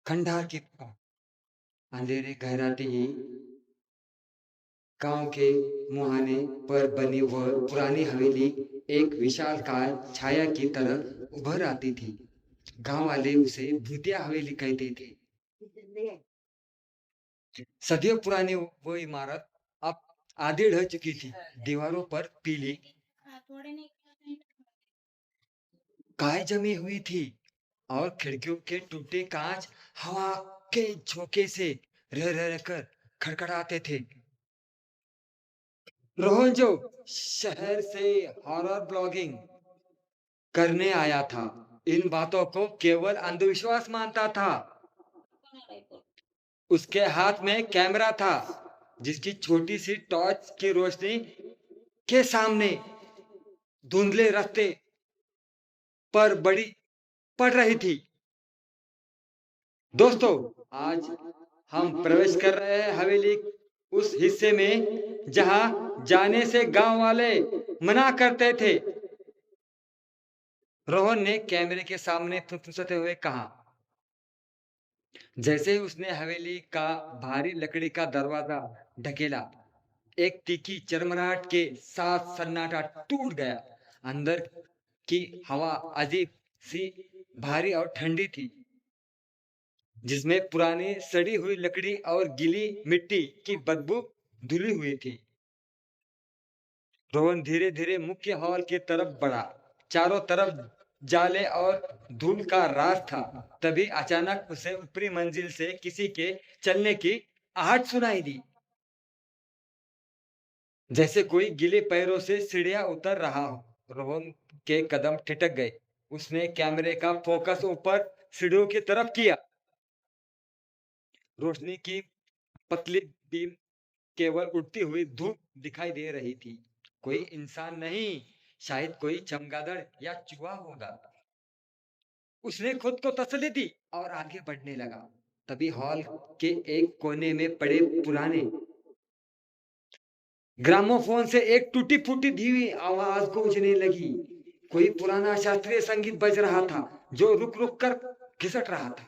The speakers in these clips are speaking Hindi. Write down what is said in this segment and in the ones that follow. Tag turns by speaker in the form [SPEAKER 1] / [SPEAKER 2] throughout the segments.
[SPEAKER 1] खंडहर की अंधेरे गहराते ही गांव के मुहाने पर बनी वह पुरानी हवेली एक विशालकाय छाया की तरह उभर आती थी। गांव वाले उसे भूतिया हवेली कहते थे। सदियों पुरानी वो इमारत अब आधी ढह चुकी थी। दीवारों पर पीली काई जमी हुई थी और खिड़कियों के टूटे कांच हवा के झोंके से रह रह कर खड़खड़ाते थे। रोहन जो शहर से हॉरर ब्लॉगिंग करने आया था, इन बातों को केवल अंधविश्वास मानता था। उसके हाथ में कैमरा था, जिसकी छोटी सी टॉर्च की रोशनी के सामने धुंधले रास्ते पर बड़ी पड़ रही थी। दोस्तों, आज हम प्रवेश कर रहे हैं हवेली उस हिस्से में जहां जाने से गांव वाले मना करते थे। रोहन ने कैमरे के सामने फुसफुसाते हुए कहा। जैसे ही उसने हवेली का भारी लकड़ी का दरवाजा ढकेला, एक तीखी चरमराहट के साथ सन्नाटा टूट गया। अंदर की हवा अजीब सी भारी और ठंडी थी, जिसमें पुरानी सड़ी हुई लकड़ी और गीली मिट्टी की बदबू धुली हुई थी। रोहन धीरे धीरे मुख्य हॉल की तरफ बढ़ा। चारों तरफ जाले और धूल का राज था। तभी अचानक उसे ऊपरी मंजिल से किसी के चलने की आहट सुनाई दी, जैसे कोई गीले पैरों से सीढ़ियां उतर रहा हो। रोहन के कदम ठिठक गए। उसने कैमरे का फोकस ऊपर सीढ़ियों की तरफ किया। रोशनी की पतली बीम केवल उड़ती हुई धूप दिखाई दे रही थी। कोई इंसान नहीं, शायद कोई चमगादड़ या चूहा होगा। उसने खुद को तसल्ली दी और आगे बढ़ने लगा। तभी हॉल के एक कोने में पड़े पुराने ग्रामोफोन से एक टूटी फूटी धीमी आवाज गूंजने लगी। कोई पुराना शास्त्रीय संगीत बज रहा था, जो रुक रुक कर घिसट रहा था।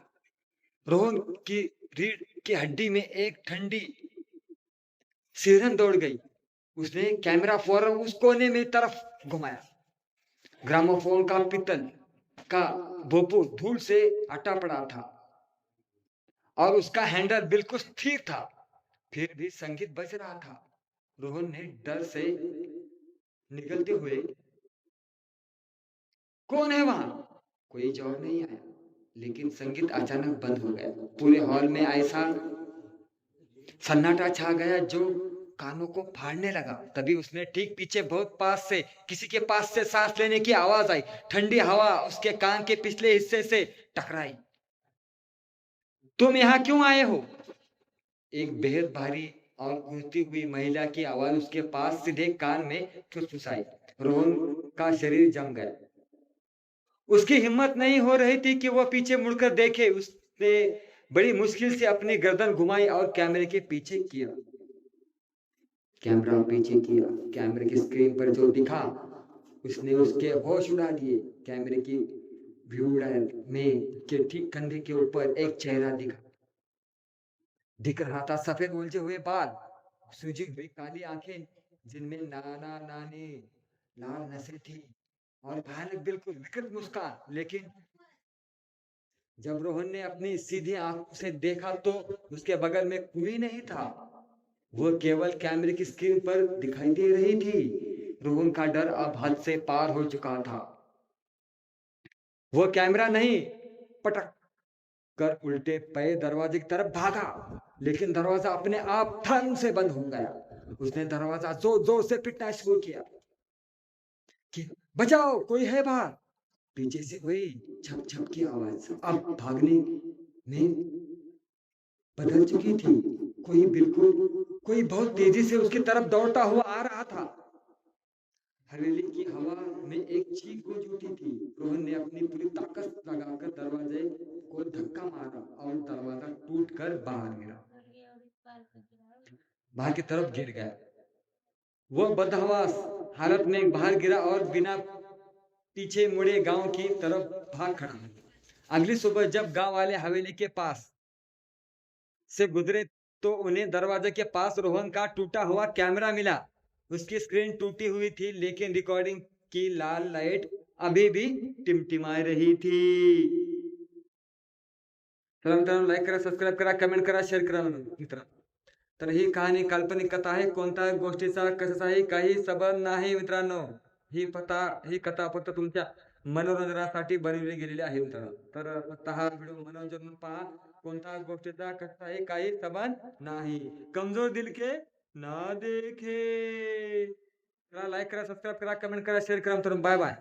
[SPEAKER 1] रोहन की रीढ़ की हड्डी में एक ठंडी सिरहन दौड़ गई। उसने कैमरा फौरन उस कोने में तरफ घुमाया। ग्रामोफोन का पित्तल का भोपू धूल से हटा पड़ा था और उसका हैंडल बिल्कुल स्थिर था। फिर भी संगीत बज रहा था। रोहन ने डर से निकलते हुए, कौन है वहां? कोई जवाब नहीं आया, लेकिन संगीत अचानक बंद हो गया। पूरे हॉल में ऐसा सन्नाटा छा गया जो कानों को फाड़ने लगा। तभी उसने ठीक पीछे बहुत पास से किसी के पास से सांस लेने की आवाज आई। ठंडी हवा उसके कान के पिछले हिस्से से टकराई। तुम यहाँ क्यों आए हो? एक बेहद भारी और गूंजती हुई महिला की आवाज उसके पास सीधे कान में फुसफुसाई। रोहन का शरीर जम गया। उसकी हिम्मत नहीं हो रही थी कि वह पीछे मुड़कर देखे। उसने बड़ी मुश्किल से अपनी गर्दन घुमाई और कैमरे के पीछे किया। कैमरा पीछे किया। कैमरे की स्क्रीन पर जो दिखा, उसने उसके होश उड़ा दिए। कैमरे की व्यू में के ठीक कंधे के ऊपर एक चेहरा दिख रहा था। सफेद उलझे हुए बाल, सूजी हुई काली आंखें, जिनमें नाना नानी लाल नसें थी, और भयानक बिल्कुल विकृत मुस्कान। लेकिन जब रोहन ने अपनी सीधी आंखों से देखा तो उसके बगल में कोई नहीं था। वो केवल कैमरे की स्क्रीन पर दिखाई दे रही थी। रोहन का डर अब हद से पार हो चुका था। वो कैमरा नहीं, पटक कर उल्टे पैर दरवाजे की तरफ भागा, लेकिन दरवाजा अपने आप धम से बंद हो गया। उसने दरवाजा जोर जोर से पीटना शुरू किया कि बचाओ, कोई है बाहर। पीछे से वही छप छप की आवाज अब भागने में बदल चुकी थी। कोई बहुत तेजी से उसकी तरफ दौड़ता हुआ आ रहा था। हवेली की हवा में एक चीख गूंज उठी थी। रोहन ने अपनी पूरी ताकत लगाकर दरवाजे को धक्का मारा और दरवाजा टूटकर बाहर की तरफ गिर गया। वह बदहवास हालत में बाहर गिरा और बिना पीछे मुड़े गांव की तरफ भाग खड़ा। अगली सुबह जब गांव वाले हवेली के पास से गुजरे तो उन्हें दरवाजे के पास रोहन का टूटा हुआ कैमरा मिला। उसकी स्क्रीन टूटी हुई थी लेकिन रिकॉर्डिंग की लाल लाइट अभी भी टिमटिमा रही थी। तर मित्रांनो लाईक करा, सबस्क्राईब करा, कमेंट करा, शेअर करा मित्रांनो. तर ही कहाणी काल्पनिक कथा आहे. कोणत्याही गोष्टीचा कशाचाही काही संबंध नाही मित्रांनो. ही कथा फक्त तुमच्या मनोरंजनासाठी बनवली गेलेली आहे मित्रांनो. तर फक्त हा व्हिडिओ मनोरंजन म्हणून पहा. कोणत्या गोष्टीचा कशाचाही काही संबंध नाही. कमजोर दिल के ना देखे. लाईक करा, सबस्क्राईब करा, कमेंट करा, शेअर करा मित्रांनो. Bye bye.